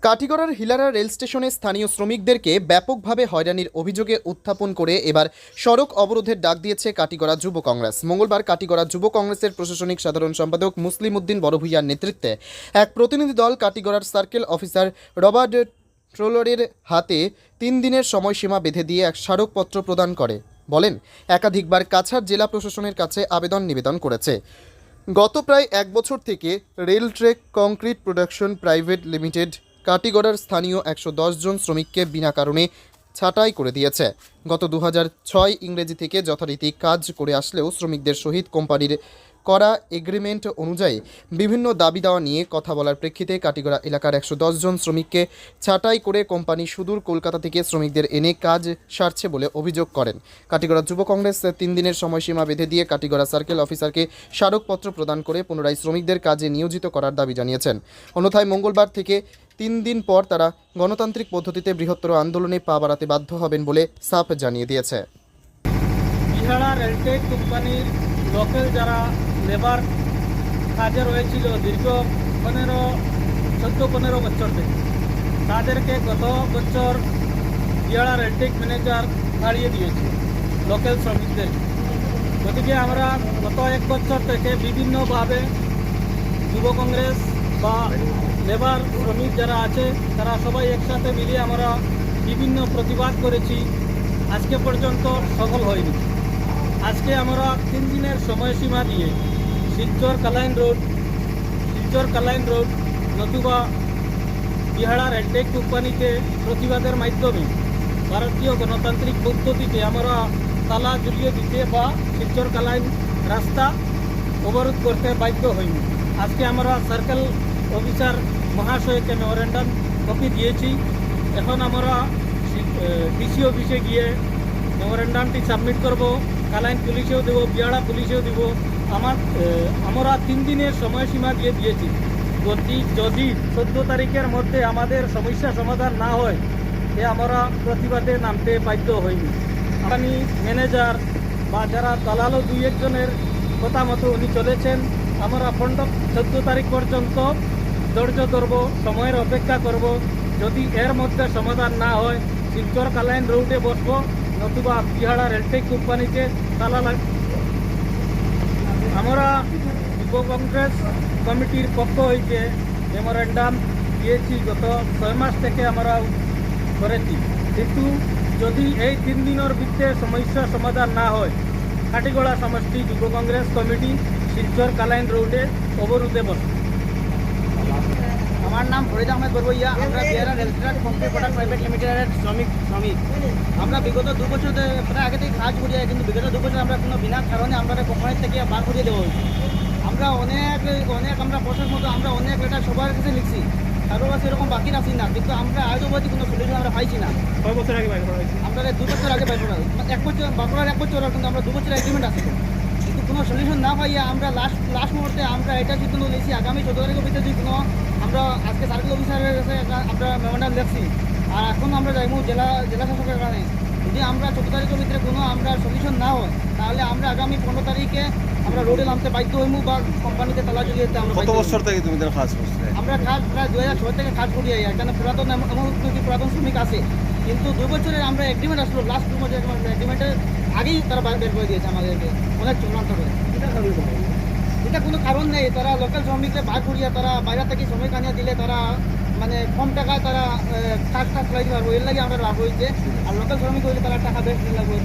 কাটিগড়ার Hilara rail স্টেশনে স্থানীয় শ্রমিকদেরকে ব্যাপকভাবে হয়রানির অভিযোগে উত্থাপন করে এবার সড়ক অবরোধের ডাক দিয়েছে কাটিগড়া যুব কংগ্রেস। মঙ্গলবার কাটিগড়া যুব কংগ্রেসের প্রশাসনিক সাধারণ সম্পাদক মুসলিম উদ্দিন বড়ভূইয়ার নেতৃত্বে এক প্রতিনিধি দল কাটিগড়ার সার্কেল অফিসার রবার্ট ট্রোলারের হাতে 3 দিনের সময়সীমা বেঁধে দিয়ে এক স্মারকপত্র প্রদান করে। বলেন, একাধিকবার কাছাড় জেলা প্রশাসনের কাছে আবেদন নিবেদন করেছে। গত প্রায় 1 বছর থেকে rail track concrete production private limited কাটিগড়ার স্থানীয় 110 জন শ্রমিককে বিনা কারণে ছাঁটাই করে দিয়েছে। গত 2006 ইংরেজি থেকে যথারীতি কাজ করে আসলেও শ্রমিকদের সহিত কোম্পানির করা এগ্রিমেন্ট অনুযায়ী বিভিন্ন দাবি দাওয়া নিয়ে কথা বলার প্রেক্ষিতে কাটিগড়া এলাকার 110 জন শ্রমিককে ছাঁটাই করে কোম্পানি সুদূর কলকাতা থেকে শ্রমিকদের এনে কাজ সারছে বলে অভিযোগ করেন। কাটিগড়া যুব কংগ্রেস 3 দিনের সময়সীমা বেঁধে দিয়ে কাটিগড়া সার্কেল অফিসারকে স্মারকপত্র প্রদান করে পুনরায় শ্রমিকদের কাজে নিয়োজিত করার দাবি জানিয়েছেন। অন্যথায় মঙ্গলবার থেকে 3 দিন পর তারা গণতান্ত্রিক পদ্ধতিতে বৃহত্তর আন্দোলনে পা বাড়াতে বাধ্য হবেন বলে সাফ জানিয়ে দিয়েছে। বিহারা রেলটেক কোম্পানির লোকাল যারা লেবার কাজে রয়েছিল দীর্ঘ 14-15 বছর থেকে, তাদেরকে গত বছর বিহারা রেলটেক ম্যানেজার ছাড়িয়ে দিয়েছে লোকাল শ্রমিকদের। গতিকে আমরা গত 1 বছর থেকে বিভিন্নভাবে যুব কংগ্রেস বা লেবার শ্রমিক যারা আছে তারা সবাই একসাথে মিলিয়ে আমরা বিভিন্ন প্রতিবাদ করেছি। আজকে পর্যন্ত সফল হয়নি। আজকে আমরা 3 দিনের সময়সীমা দিয়ে শিলচর কালাইন রোড নতুবা বিহারা রেলটেক কোম্পানিতে প্রতিবাদের মাধ্যমে ভারতীয় গণতান্ত্রিক পদ্ধতিতে আমরা তালা ঝুলিয়ে দিতে বা শিলচর কালাইন রাস্তা অবরোধ করতে বাধ্য হইনি। আজকে আমরা সার্কেল অফিসার মহাশয়কে মেমোরেন্ডাম কপি দিয়েছি। এখন আমরা ডিসি অফিসে গিয়ে মেমোরেন্ডামটি সাবমিট করব। কালাইন পুলিশেও দেবো, বিহারা পুলিশেও দেবো। আমরা 3 দিনের সময়সীমা দিয়ে দিয়েছি। যদি 14 তারিখের মধ্যে আমাদের সমস্যা সমাধান না হয় তে আমরা প্রতিবাদে নামতে বাধ্য হইনি। আমি ম্যানেজার বা যারা দালালও 2-1 জনের কথা মতো উনি চলেছেন। আমরা 14 তারিখ পর্যন্ত ধৈর্য ধরব, সময়ের অপেক্ষা করব। যদি এর মধ্যে সমাধান না হয় শিলচর কালাইন রোডে বসবো, নতুবা বিহারা রেলটেক কোম্পানিতে তালা আমরা যুব কংগ্রেস কমিটির পক্ষ হইতে মেমোরেন্ডাম দিয়েছি। গত 6 মাস থেকে আমরা করেছি, কিন্তু যদি এই 3 দিনের ভিতরে সমস্যা সমাধান না হয় কাটিগড়া সমষ্টি যুব কংগ্রেস কমিটি শিলচর কালাইন রোডে অবরোধে বসবে। আমার নাম ফরিদ আহমেদ বড়ভূইয়া। আমরা বিহারা রেলট্রেক কংক্রিট প্রোডাক্ট প্রাইভেট লিমিটেডের শ্রমিক। আমরা বিগত 2 বছর প্রায় আগে থেকে কাজ করি, কিন্তু বিগত 2 বছর আমরা কোনো বিনা কারণে আমরা কোম্পানি থেকে বার করিয়ে দেওয়া হয়েছে। আমরা অনেক আমরা প্রসেস মতো আমরা অনেক লেটার সবার কাছে লিখছি, কারো কাছে এরকম বাকি রাখছি না, কিন্তু আমরা আজ অবধি কোনো সলিউশন আমরা পাইছি না। 6 বছর আগে বাইর করা হয়েছে। আমরা 2 বছর আগে বাইর করা, 1 বছর বার করার 1 বছর, কিন্তু আমরা 2 বছর এগ্রিমেন্ট আছে, কিন্তু কোনো সলিউশন না পাইয়া আমরা লাস্ট মুহূর্তে আমরা এটা সিদ্ধান্ত নিয়েছি আগামী 14 তারিখের ভিতরে যদি কোনো আমরা আজকে সার্কেল অফিসারের কাছে আমরা মেমোরেন্ডাম লিখছি। আর এখন আমরা যাইব জেলা শাসকের কারণে, যদি আমরা 14 তারিখের ভিতরে কোনো আমরা সলিউশন না হয় তাহলে আমরা আগামী 15 তারিখে আমরা রোডে নামতে বাধ্য হইব বা কোম্পানিতে তালা ঝুলিয়ে দিতে আমরা। কত বছর থেকে তুমি কাজ করছো? আমরা কাজ প্রায় 2006 থেকে কাজ করি। এখানে পুরাতন শ্রমিক আছে, কিন্তু 2 বছরের আমরা এগ্রিমেন্ট আসলো, লাস্ট 2 বছর এগ্রিমেন্টের আগেই তারা বের করে দিয়েছে আমাদেরকে অনেক চূড়ান্ত করে। এটা কোনো কারণ নেই, তারা লোকাল শ্রমিকদের ভাগ করিয়া তারা বাইরে থেকে শ্রমিক আনিয়ে দিলে তারা মানে কম টাকায় তারা কাজ করাই দিতে পারবো, এর লাগে আমরা লাভ হয়েছে। আর লোকাল শ্রমিক হইলে তারা টাকা বেশ লাগবে।